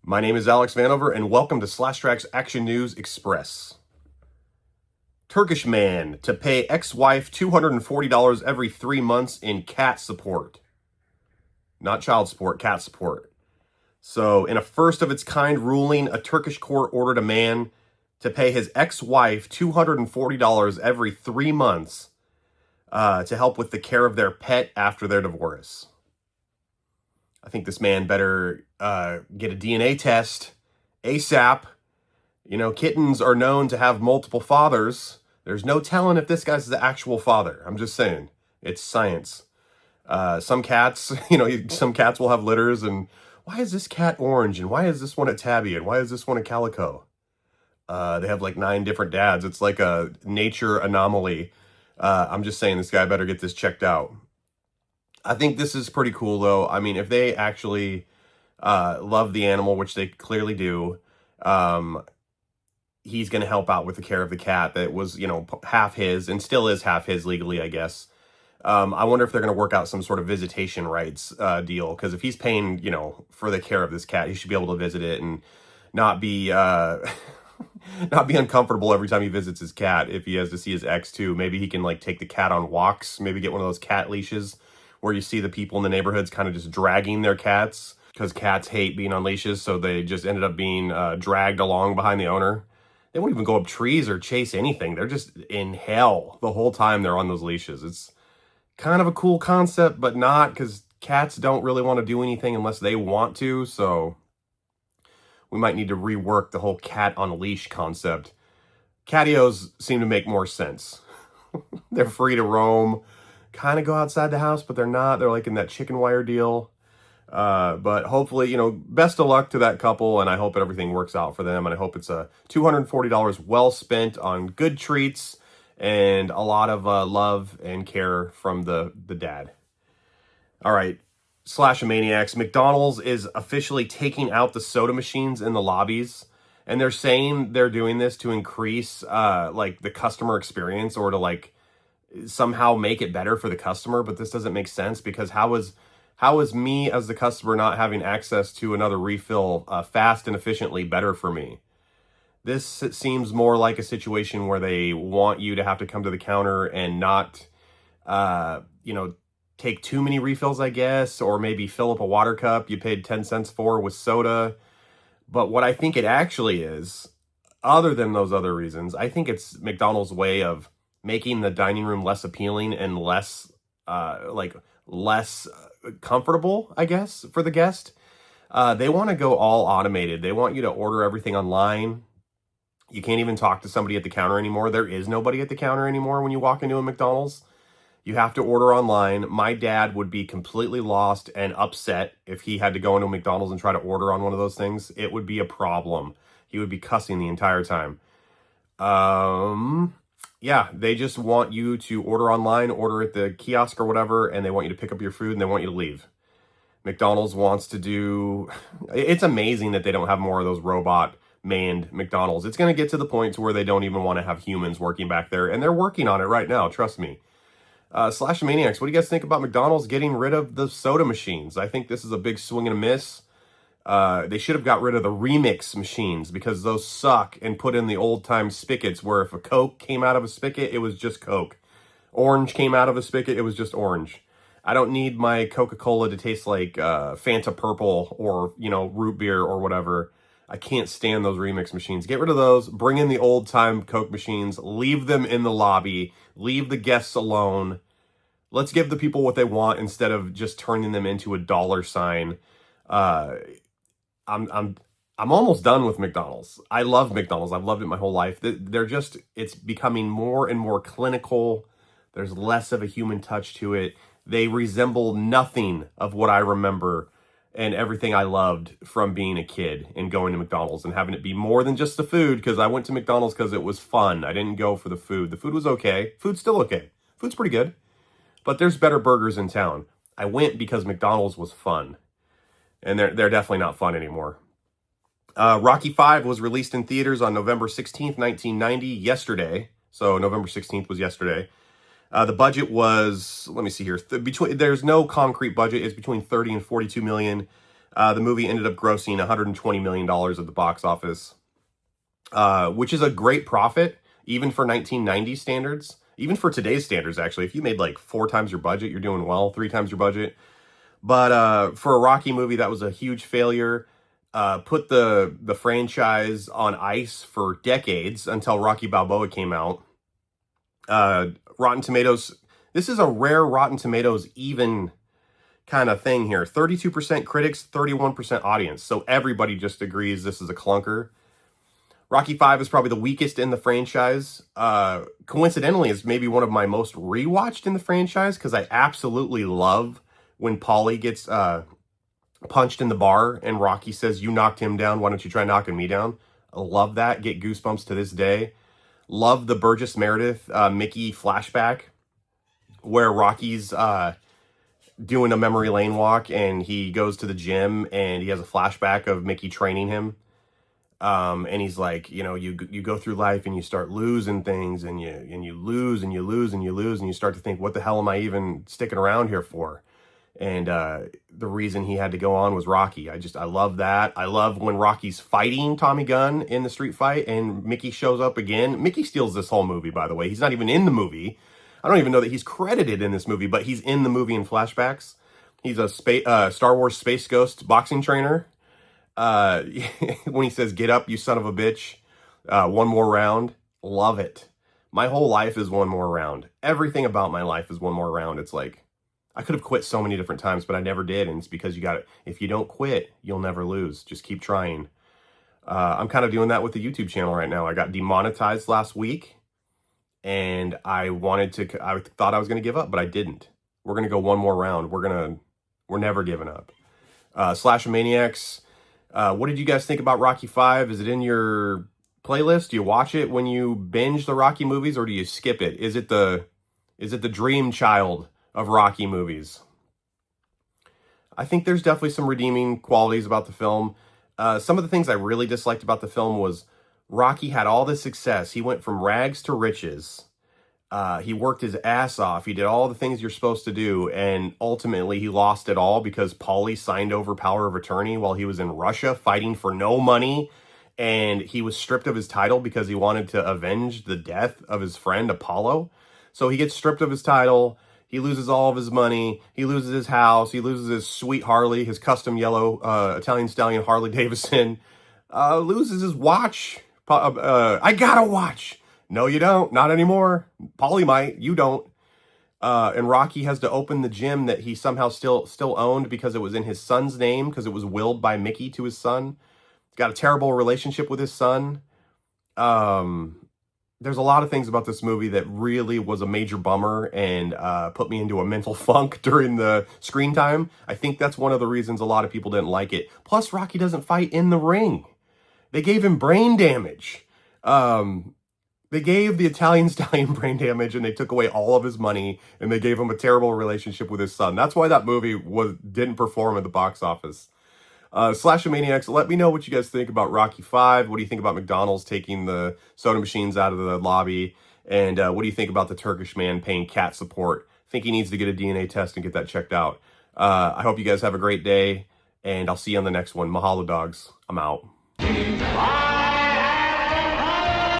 My name is Alex Vanover, and welcome to Trax Action News Express. Turkish man to pay ex-wife $240 every 3 months in cat support. Not child support, cat support. So, in a first-of-its-kind ruling, a Turkish court ordered a man to pay his ex-wife $240 every 3 months to help with the care of their pet after their divorce. I think this man better get a DNA test ASAP. You know, kittens are known to have multiple fathers. There's no telling if this guy's the actual father. I'm just saying. It's science. Some cats, some cats will have litters, and why is this cat orange? And why is this one a tabby? And why is this one a calico? They have like 9 different dads. It's like a nature anomaly. I'm just saying this guy better get this checked out. I think this is pretty cool, though. I mean, if they actually love the animal, which they clearly do, he's going to help out with the care of the cat that was, half his and still is half his legally, I guess. I wonder if they're going to work out some sort of visitation rights deal, because if he's paying, for the care of this cat, he should be able to visit it and not be not be uncomfortable every time he visits his cat. If he has to see his ex too, maybe he can like take the cat on walks, maybe get one of those cat leashes where you see the people in the neighborhoods kind of just dragging their cats, because cats hate being on leashes, so they just ended up being dragged along behind the owner. They won't even go up trees or chase anything. They're just in hell the whole time they're on those leashes. It's kind of a cool concept, but not, because cats don't really want to do anything unless they want to, so we might need to rework the whole cat on a leash concept. Catios seem to make more sense. They're free to roam, kind of go outside the house, but they're not. They're like in that chicken wire deal. But hopefully, best of luck to that couple, and I hope everything works out for them, and I hope it's a $240 well spent on good treats and a lot of love and care from the dad. All right, Slash-O-Maniacs. McDonald's is officially taking out the soda machines in the lobbies, and they're saying they're doing this to increase like the customer experience, or to like somehow make it better for the customer. But this doesn't make sense, because how is me as the customer not having access to another refill fast and efficiently better for me? This seems more like a situation where they want you to have to come to the counter and not, take too many refills, I guess, or maybe fill up a water cup you paid 10 cents for with soda. But what I think it actually is, other than those other reasons, I think it's McDonald's way of making the dining room less appealing and less comfortable, I guess, for the guest. They want to go all automated. They want you to order everything online. You can't even talk to somebody at the counter anymore. There is nobody at the counter anymore when you walk into a McDonald's. You have to order online. My dad would be completely lost and upset if he had to go into a McDonald's and try to order on one of those things. It would be a problem. He would be cussing the entire time. Yeah, they just want you to order online, order at the kiosk or whatever, and they want you to pick up your food and they want you to leave. McDonald's wants to do... It's amazing that they don't have more of those robot-manned McDonald's. It's going to get to the point to where they don't even want to have humans working back there, and they're working on it right now, trust me. Slash-O-Maniacs, what do you guys think about McDonald's getting rid of the soda machines? I think this is a big swing and a miss. They should have got rid of the remix machines, because those suck, and put in the old-time spigots where if a Coke came out of a spigot, it was just Coke. Orange came out of a spigot, it was just orange. I don't need my Coca-Cola to taste like Fanta Purple or, root beer or whatever. I can't stand those remix machines. Get rid of those. Bring in the old-time Coke machines. Leave them in the lobby. Leave the guests alone. Let's give the people what they want instead of just turning them into a dollar sign. I'm almost done with McDonald's. I love McDonald's. I've loved it my whole life. It's becoming more and more clinical. There's less of a human touch to it. They resemble nothing of what I remember and everything I loved from being a kid and going to McDonald's and having it be more than just the food, because I went to McDonald's because it was fun. I didn't go for the food. The food was okay. Food's still okay. Food's pretty good. But there's better burgers in town. I went because McDonald's was fun. And they're definitely not fun anymore. Rocky V was released in theaters on November 16th, 1990, yesterday. So November 16th was yesterday. The budget was, let me see here, there's no concrete budget. It's between 30 and 42 million. The movie ended up grossing $120 million at the box office, which is a great profit, even for 1990 standards. Even for today's standards, actually. If you made like 4 times your budget, you're doing well. 3 times your budget. But for a Rocky movie, that was a huge failure. Put the franchise on ice for decades until Rocky Balboa came out. Rotten Tomatoes, this is a rare Rotten Tomatoes even kind of thing here. 32% critics, 31% audience. So everybody just agrees this is a clunker. Rocky 5 is probably the weakest in the franchise. Coincidentally, is maybe one of my most rewatched in the franchise because I absolutely love when Paulie gets punched in the bar and Rocky says, "You knocked him down, why don't you try knocking me down?" I love that. Get goosebumps to this day. Love the Burgess Meredith Mickey flashback where Rocky's doing a memory lane walk and he goes to the gym and he has a flashback of Mickey training him. And he's like, you know, you go through life and you start losing things and you lose and you lose and you lose and you start to think, what the hell am I even sticking around here for? And the reason he had to go on was Rocky. I love that. I love when Rocky's fighting Tommy Gunn in the street fight and Mickey shows up again. Mickey steals this whole movie, by the way. He's not even in the movie. I don't even know that he's credited in this movie, but he's in the movie in flashbacks. He's a Star Wars Space Ghost boxing trainer. When he says, "Get up, you son of a bitch. One more round." Love it. My whole life is one more round. Everything about my life is one more round. It's like, I could have quit so many different times, but I never did. And it's because you got it. If you don't quit, you'll never lose. Just keep trying. I'm kind of doing that with the YouTube channel right now. I got demonetized last week and I thought I was going to give up, but I didn't. We're going to go one more round. We're never giving up. Slashamaniacs. What did you guys think about Rocky 5? Is it in your playlist? Do you watch it when you binge the Rocky movies or do you skip it? Is it the dream child of Rocky movies? I think there's definitely some redeeming qualities about the film. Some of the things I really disliked about the film was Rocky had all this success. He went from rags to riches. He worked his ass off. He did all the things you're supposed to do. And ultimately, he lost it all because Paulie signed over power of attorney while he was in Russia fighting for no money. And he was stripped of his title because he wanted to avenge the death of his friend Apollo. So he gets stripped of his title. He loses all of his money. He loses his house. He loses his sweet Harley, his custom yellow Italian Stallion Harley Davidson. Loses his watch. I got a watch. No, you don't. Not anymore. Paulie might. You don't. And Rocky has to open the gym that he somehow still owned because it was in his son's name, because it was willed by Mickey to his son. He's got a terrible relationship with his son. There's a lot of things about this movie that really was a major bummer and put me into a mental funk during the screen time. I think that's one of the reasons a lot of people didn't like it. Plus, Rocky doesn't fight in the ring. They gave him brain damage. They gave the Italian Stallion brain damage and they took away all of his money and they gave him a terrible relationship with his son. That's why that movie didn't perform at the box office. Slashamaniacs, let me know what you guys think about Rocky 5. What do you think about McDonald's taking the soda machines out of the lobby? And what do you think about the Turkish man paying cat support? Think he needs to get a DNA test and get that checked out. I hope you guys have a great day and I'll see you on the next one. Mahalo dogs. I'm out.